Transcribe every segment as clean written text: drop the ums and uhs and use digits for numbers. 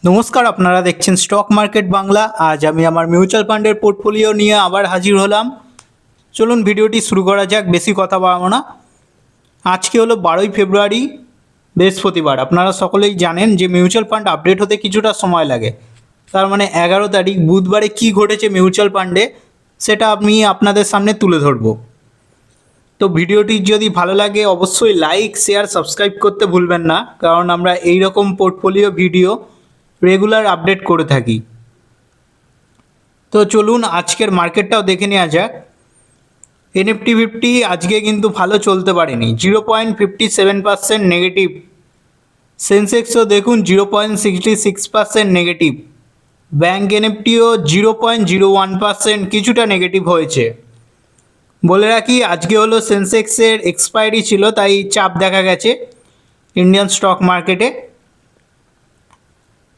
নমস্কার, আপনারা দেখছেন স্টক মার্কেট বাংলা। আজ আমি আমার মিউচুয়াল ফান্ডের পোর্টফোলিও নিয়ে আবার হাজির হলাম। চলুন ভিডিওটি শুরু করা যাক, বেশি কথা বাড়াবো না। আজকে হলো 12ই ফেব্রুয়ারি, বৃহস্পতিবার। আপনারা সকলেই জানেন যে মিউচুয়াল ফান্ড আপডেট হতে কিছুটা সময় লাগে। তার মানে 11 তারিখ বুধবারে কি ঘটেছে মিউচুয়াল ফান্ডে সেটা আমি আপনাদের সামনে তুলে ধরবো। তো ভিডিওটি যদি ভালো লাগে অবশ্যই লাইক, শেয়ার, সাবস্ক্রাইব করতে ভুলবেন না, কারণ আমরা এই রকম পোর্টফোলিও ভিডিও রেগুলার আপডেট করে থাকি। তো চলুন আজকের মার্কেটটাও দেখে নেওয়া যাক। এনএফটি 50 আজকে কিন্তু ভালো চলতে পারেনি, 0.57% নেগেটিভ। সেন্সেক্সও দেখুন 0.66% নেগেটিভ। ব্যাঙ্ক এনএফটিও 0.01% কিছুটা নেগেটিভ হয়েছে। বলে রাখি, আজকে হলো সেন্সেক্সের এক্সপায়ারি ছিল, তাই চাপ দেখা গেছে ইন্ডিয়ান স্টক মার্কেটে।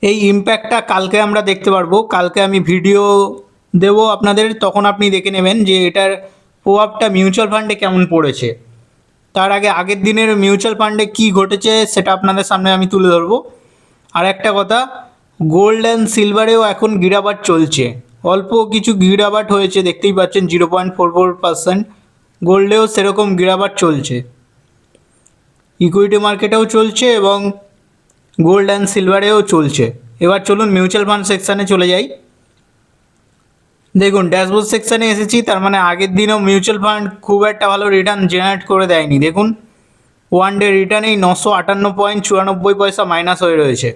এই ইম্প্যাক্টটা কালকে আমরা দেখতে পারবো। কালকে আমি ভিডিও দেবো আপনাদের, তখন আপনি দেখে নেবেন যে এটার প্রভাবটা মিউচুয়াল ফান্ডে কেমন পড়েছে। তার আগে আগের দিনের মিউচুয়াল ফান্ডে কী ঘটেছে সেটা আপনাদের সামনে আমি তুলে ধরবো। আর একটা কথা, গোল্ড অ্যান্ড সিলভারেও এখন গিরাবাট চলছে, অল্প কিছু গিরাবাট হয়েছে, দেখতেই পাচ্ছেন 0.44%। গোল্ডেও সেরকম গিরাবাট চলছে, ইকুইটি মার্কেটেও চলছে এবং গোল্ড অ্যান্ড সিলভারেও চলছে। এবার চলুন মিউচুয়াল ফান্ড সেকশানে চলে যাই। দেখুন ড্যাশবোর্ড সেকশানে এসেছি, তার মানে আগের দিনও মিউচুয়াল ফান্ড খুব একটা ভালো রিটার্ন জেনারেট করে দেয়নি। দেখুন ওয়ান ডে রিটার্নেই 958.94 মাইনাস হয়ে রয়েছে।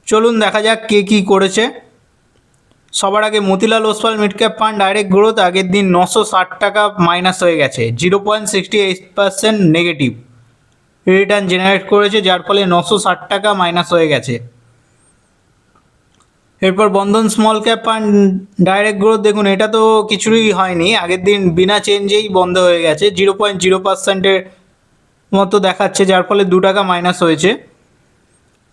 চলুন দেখা যাক কে কী করেছে। সবার আগে Motilal Oswal mid cap fund direct growth আগের দিন 960 টাকা মাইনাস হয়ে গেছে, 0.68% নেগেটিভ রিটার্ন জেনারেট করেছে, যার ফলে 960 টাকা মাইনাস হয়ে গেছে। এরপর Bandhan small cap fund direct growth দেখুন, এটা তো কিছুই হয়নি, আগের দিন বিনা চেঞ্জেই বন্ধ হয়ে গেছে, 0.0%-এর মতো দেখাচ্ছে, যার ফলে 2 টাকা মাইনাস হয়েছে।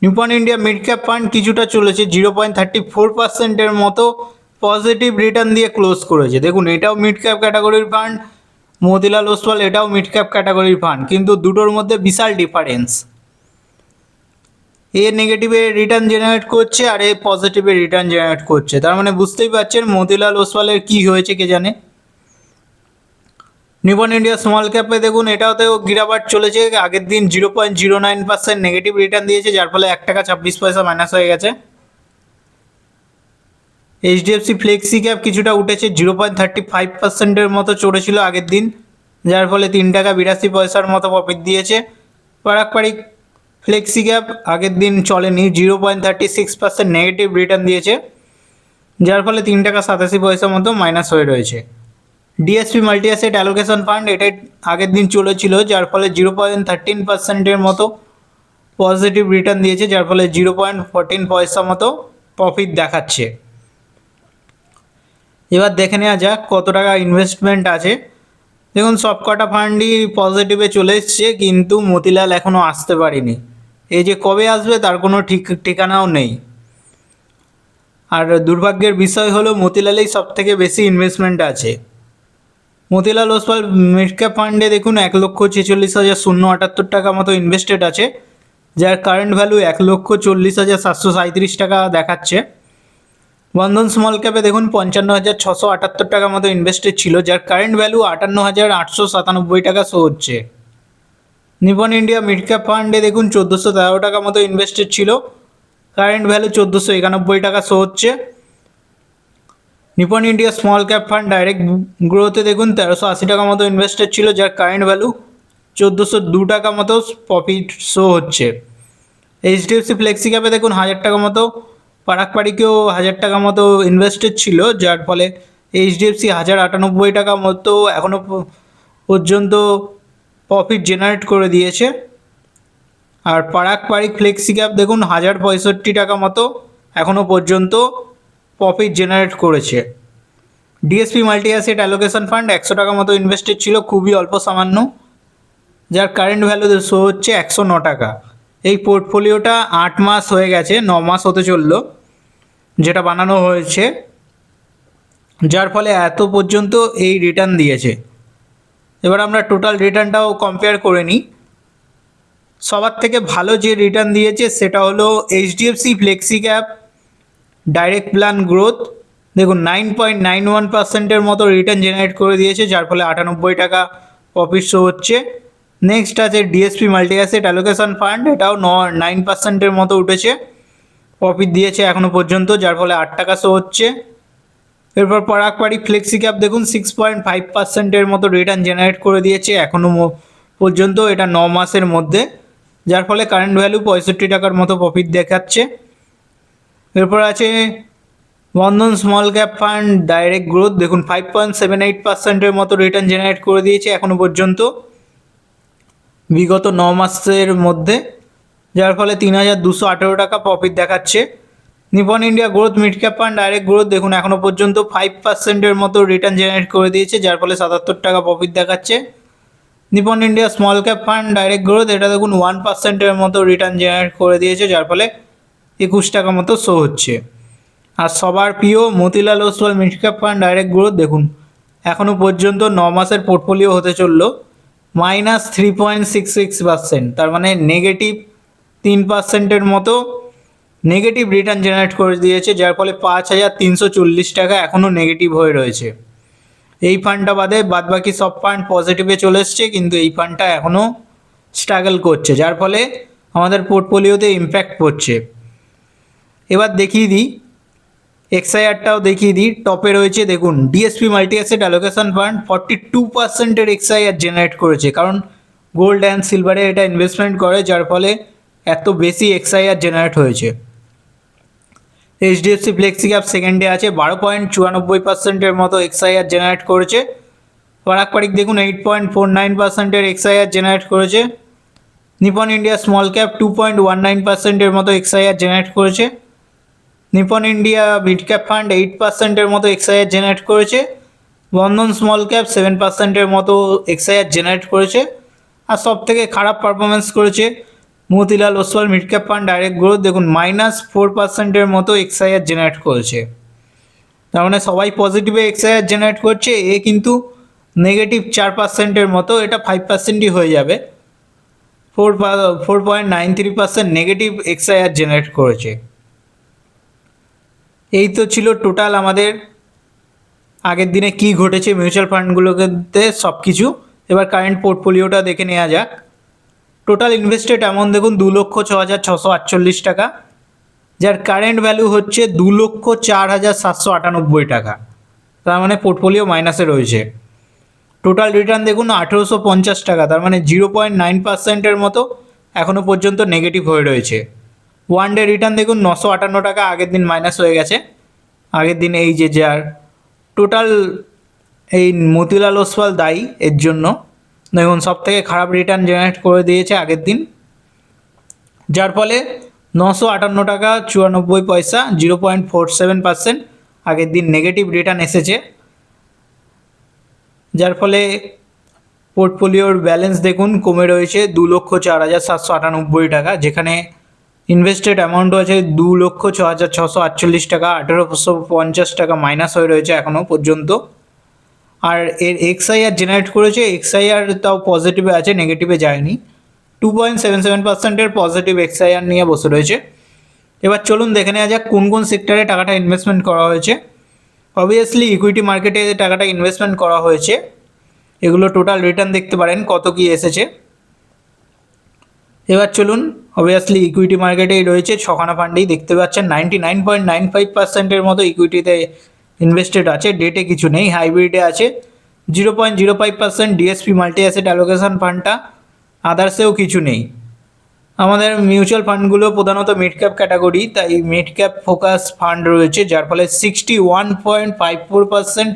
Nipon India mid cap fund কিছুটা চলেছে, 0.34%-এর মতো পজিটিভ রিটার্ন দিয়ে ক্লোজ করেছে। দেখুন এটাও মিড ক্যাপ ক্যাটাগরির ফান্ড, মতিলাল ওসওয়াল এটাও মিড ক্যাপ ক্যাটাগরির ফান্ড, কিন্তু দুটোর মধ্যে বিশাল ডিফারেন্স। এ নেগেটিভে রিটার্ন জেনারেট করছে আর এ পজিটিভে রিটার্ন জেনারেট করছে, তার মানে বুঝতেই পারছেন মতিলাল ওসওয়ালের কী হয়েছে কে জানে। নিপন ইন্ডিয়া স্মল ক্যাপে দেখুন এটাতেও গিরাবাট চলেছে, আগের দিন 0.09% নেগেটিভ রিটার্ন দিয়েছে, যার ফলে 1 টাকা 26 পয়সা মাইনাস হয়ে গেছে। এইচডিএফসি ফ্লেক্সি ক্যাপ কিছুটা উঠেছে, 0.35%-এর মতো চড়েছিল আগের দিন, যার ফলে 3 টাকা 82 পয়সার মতো প্রফিট দিয়েছে। পারাকপারিক ফ্লেক্সি ক্যাপ আগের দিন চলেনি, 0.36% নেগেটিভ রিটার্ন দিয়েছে, যার ফলে 3 টাকা 87 পয়সা মতো মাইনাস হয়ে রয়েছে। DSP multi asset allocation fund এটা আগের দিন চলেছিল, যার ফলে 0.13%-এর মতো পজিটিভ রিটার্ন দিয়েছে, যার ফলে 0.14 পয়সা মতো প্রফিট দেখাচ্ছে। এবার দেখে নেওয়া যাক কত টাকা ইনভেস্টমেন্ট আছে। দেখুন সবকটা ফান্ডই পজিটিভে চলে এসছে, কিন্তু মতিলাল এখনও আসতে পারেনি। এই যে কবে আসবে তার কোনো ঠিকানাও নেই। আর দুর্ভাগ্যের বিষয় হলো মতিলালেই সব থেকে বেশি ইনভেস্টমেন্ট আছে। মতিলাল ওসওয়াল মিড ক্যাপ ফান্ডে দেখুন 1,46,078 টাকা মতো ইনভেস্টেড আছে, যার কারেন্ট ভ্যালু 1,40,737 টাকা দেখাচ্ছে। বন্ধন স্মল ক্যাপে দেখুন 55,678 টাকা মতো ইনভেস্টেড ছিল, যার কারেন্ট ভ্যালু 58,897 টাকা শো হচ্ছে। নিপন ইন্ডিয়া মিড ক্যাপ ফান্ডে দেখুন 1,413 টাকা মতো ইনভেস্টেড ছিল, কারেন্ট ভ্যালু 1,491 টাকা শো হচ্ছে। Nippon India small cap fund direct গ্রোথে দেখুন 1,380 টাকা মতো ইনভেস্টেড ছিল, যার কারেন্ট ভ্যালু 1,402 টাকা মতো প্রফিট শো হচ্ছে। এইচডিএফসি ফ্লেক্সি ক্যাপে দেখুন 1,000 টাকা মতো, পারাকপারিকেও 1,000 টাকা মতো ইনভেস্টেড ছিল, যার ফলে এইচডিএফসি 1,098 টাকা মতো এখনও পর্যন্ত প্রফিট জেনারেট করে দিয়েছে। আর পারাকপারিক ফ্লেক্সি ক্যাপ দেখুন 1,065 টাকা মতো এখনও পর্যন্ত প্রফিট জেনারেট করেছে। DSP multi asset allocation fund 100 টাকা মতো ইনভেস্টেড ছিল, খুবই অল্প সামান্য, যার কারেন্ট ভ্যালু শো হচ্ছে 109 টাকা। এই পোর্টফোলিওটা 8 মাস হয়ে গেছে, 9 মাস হতে চলল যেটা বানানো হয়েছে, যার ফলে এত পর্যন্ত এই রিটার্ন দিয়েছে। এবার আমরা টোটাল রিটার্নটাও কম্পেয়ার করে নিই। সবার থেকে ভালো যে রিটার্ন দিয়েছে সেটা হলো HDFC flexi cap direct plan growth. দেখুন 9.91%-এর মতো রিটার্ন জেনারেট করে দিয়েছে, যার ফলে 98 টাকা প্রফিট শো হচ্ছে। নেক্সট আছে DSP multi asset allocation fund, এটাও 9%-এর মতো উঠেছে, প্রফিট দিয়েছে এখনও পর্যন্ত, যার ফলে 8 টাকা শো হচ্ছে। এরপর পরাগ পারিক ফ্লেক্সি ক্যাপ দেখুন 6.5%-এর মতো রিটার্ন জেনারেট করে দিয়েছে এখনও পর্যন্ত, এটা 9 মাসের মধ্যে, যার ফলে কারেন্ট ভ্যালু 65 টাকার মতো প্রফিট দেখাচ্ছে। এরপর আছে Bandhan small cap fund direct growth, দেখুন 5.78%-এর মতো রিটার্ন জেনারেট করে দিয়েছে এখনও পর্যন্ত বিগত 9 মাসের মধ্যে, যার ফলে 3218 টাকা প্রফিট দেখাচ্ছে। Nipon India growth mid cap fund direct growth দেখুন এখনও পর্যন্ত 5%-এর মতো রিটার্ন জেনারেট করে দিয়েছে, যার ফলে 77 টাকা প্রফিট দেখাচ্ছে। Nipon India small cap fund direct growth, এটা দেখুন 1%-এর মতো রিটার্ন জেনারেট করে দিয়েছে, যার ফলে 21 টাকা মতো শো হচ্ছে। আর সবার প্রিয় Motilal Oswal mid cap fund direct growth দেখুন এখনও পর্যন্ত 9 মাসের পোর্টফোলিও হতে চললো -3.66%, তার মানে নেগেটিভ 3%-এর মতো নেগেটিভ রিটার্ন জেনারেট করে দিয়েছে, যার ফলে 5340 টাকা এখনও নেগেটিভ হয়ে রয়েছে। এই ফান্ডটা বাদে বাদবাকি সব ফান্ড পজিটিভে চলে এসছে, কিন্তু এই ফান্ডটা এখনও স্ট্রাগল করছে, যার ফলে আমাদের পোর্টফোলিওতে ইম্প্যাক্ট পড়ছে। এবার দেখিয়ে দিই এক্সআইআরটাও দেখিয়ে দিই। টপে রয়েছে দেখুন DSP multi asset allocation fund 42%-এর এক্সআইআর জেনারেট করেছে, কারণ গোল্ড অ্যান্ড সিলভারে এটা ইনভেস্টমেন্ট করে, যার ফলে এত বেশি এক্সআইআর জেনারেট হয়েছে। এইচডিএফসি ফ্লেক্সি ক্যাপ সেকেন্ডে আছে 12.94%-এর মতো এক্সআইআর জেনারেট করেছে। পরাগ পারিক দেখুন 8.49%-এর এক্সআইআর জেনারেট করেছে। নিপন ইন্ডিয়া স্মল ক্যাপ 2.19%-এর মতো এক্সআইআর জেনারেট করেছে। Nippon India mid cap fund 8%-এর মতো এক্সআইআর জেনারেট করেছে। বন্ধন স্মল ক্যাপ 7%-এর মতো এক্সআইআর জেনারেট করেছে। আর সব থেকে খারাপ পারফরমেন্স করেছে Motilal Oswal mid cap fund direct growth, দেখুন -4%-এর মতো এক্সআইআর জেনারেট করেছে। তার মানে সবাই পজিটিভে এক্সআইআর জেনারেট করছে, এ কিন্তু নেগেটিভ 4%-এর মতো, এটা 5%-ই হয়ে যাবে। 4.93% নেগেটিভ এক্সআইআর জেনারেট করেছে। এই তো ছিল টোটাল আমাদের আগের দিনে কি ঘটেছে মিউচুয়াল ফান্ডগুলোতে সব কিছু। এবার কারেন্ট পোর্টফোলিওটা দেখে নেওয়া যাক। টোটাল ইনভেস্টেড অ্যামাউন্ট দেখুন 2,06,648 টাকা, যার কারেন্ট ভ্যালু হচ্ছে 2,04,798 টাকা, তার মানে পোর্টফোলিও মাইনাসে রয়েছে। টোটাল রিটার্ন দেখুন 1,850 টাকা, তার মানে 0.9%-এর মতো এখনও পর্যন্ত নেগেটিভ হয়ে রয়েছে। ওয়ান ডে রিটার্ন দেখুন 958 টাকা, আগের দিন মাইনাস হয়ে গেছে। আগের দিন এই যে যার টোটাল এই মতিলাল ওসওয়াল দায়ী এর জন্য, দেখুন সব থেকে খারাপ রিটার্ন জেনারেট করে দিয়েছে আগের দিন, যার ফলে 958 টাকা 94 পয়সা 0.47% আগের দিন নেগেটিভ রিটার্ন এসেছে, যার ফলে পোর্টফোলিওর ব্যালেন্স দেখুন কমে রয়েছে 2,04,798 টাকা, যেখানে ইনভেস্টেড অ্যামাউন্ট আছে 2,06,648 টাকা, 1,850 টাকা মাইনাস হয়ে রয়েছে এখনও পর্যন্ত। আর এর এক্সআইআর জেনারেট করেছে, এক্সআইআর তাও পজিটিভে আছে, নেগেটিভে যায়নি, 2.77%-এর পজিটিভ এক্সআইআর নিয়ে বসে রয়েছে। এবার চলুন দেখে নেওয়া যাক কোন কোন সেক্টরে টাকাটা ইনভেস্টমেন্ট করা হয়েছে। অবভিয়াসলি ইকুইটি মার্কেটে টাকাটা ইনভেস্টমেন্ট করা হয়েছে, এগুলো টোটাল রিটার্ন দেখতে পারেন কত কি এসেছে। এবার চলুন, অবভিয়াসলি ইকুইটি মার্কেটেই রয়েছে, ছখানা ফান্ডেই দেখতে পাচ্ছেন 99.95%-এর মতো ইকুইটিতে ইনভেস্টেড আছে, ডেটে কিছু নেই, হাইব্রিডে আছে 0.05% ডিএসপি মাল্টি অ্যাসেট অ্যালোকেশন ফান্ডটা, আদার্সেও কিছু নেই। আমাদের মিউচুয়াল ফান্ডগুলো প্রধানত মিড ক্যাপ ক্যাটাগরি, তাই মিড ক্যাপ ফোকাস ফান্ড রয়েছে, যার ফলে 61.54%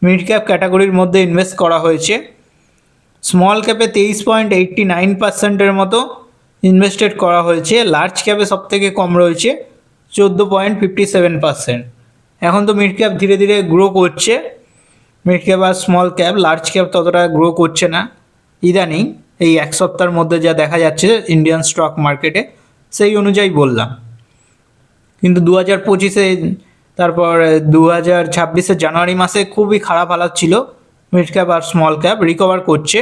মিড ক্যাপ ক্যাটাগরির মধ্যে ইনভেস্ট করা হয়েছে। স্মল ক্যাপে 23.89%-এর মতো ইনভেস্টেড করা হয়েছে। লার্জ ক্যাপে সব থেকে কম রয়েছে 14.57%। এখন তো মিড ক্যাপ ধীরে ধীরে গ্রো করছে, মিড ক্যাপ আর স্মল ক্যাপ, লার্জ ক্যাপ ততটা গ্রো করছে না ইদানিং, এই এক সপ্তাহের মধ্যে যা দেখা যাচ্ছে ইন্ডিয়ান স্টক মার্কেটে, সেই অনুযায়ী বললাম। কিন্তু 2025-এ তারপর 2026-এর জানুয়ারি মাসে খুবই খারাপ হালাত ছিল, মিড ক্যাপ আর স্মল ক্যাপ রিকভার করছে,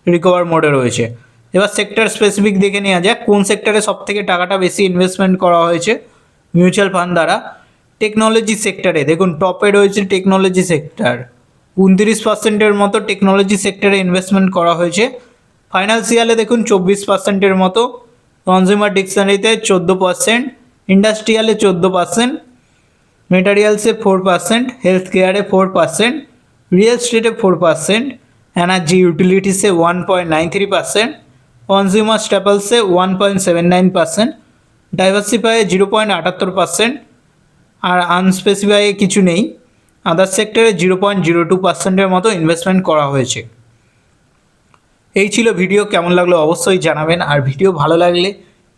রিকভার মোডে রয়েছে। এবার সেক্টর স্পেসিফিক দেখে নেওয়া যাক কোন সেক্টরে সব থেকে টাকাটা বেশি ইনভেস্টমেন্ট করা হয়েছে মিউচুয়াল ফান্ড দ্বারা। টেকনোলজি সেক্টরে দেখুন টপে রয়েছে টেকনোলজি সেক্টর, 29%-এর মতো টেকনোলজি সেক্টরে ইনভেস্টমেন্ট করা হয়েছে। ফাইন্যান্সিয়ালে দেখুন 24%-এর মতো, কনজিউমার ডিকশনারিতে 14%, ইন্ডাস্ট্রিয়ালে 14%, মেটারিয়ালসে 4%, হেলথ কেয়ারে 4%, রিয়েল এস্টেটে 4%, এনার্জি ইউটিলিটিসে 1.93%, কনজিউমার স্ট্যাপলসে 1.79%, ডাইভার্সিফাইয়ে 0.78%, আর আনস্পেসিফাইয়ে কিছু নেই। আদার সেক্টরে 0.02%-এর মতো ইনভেস্টমেন্ট করা হয়েছে। এই ছিল ভিডিও, কেমন লাগলো অবশ্যই জানাবেন, আর ভিডিও ভালো লাগলে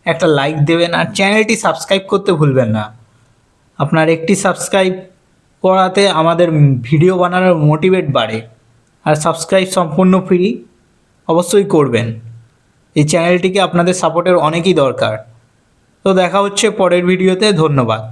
একটা লাইক দেবেন আর চ্যানেলটি সাবস্ক্রাইব করতে ভুলবেন না। আপনার একটি সাবস্ক্রাইব করাতে আমাদের ভিডিও বানানোর মোটিভেট বাড়ে, আর সাবস্ক্রাইব সম্পূর্ণ ফ্রি, অবশ্যই করবেন। এই চ্যানেলটিকে আপনাদের সাপোর্টের অনেকই দরকার। তো দেখা হচ্ছে পরের ভিডিওতে, ধন্যবাদ।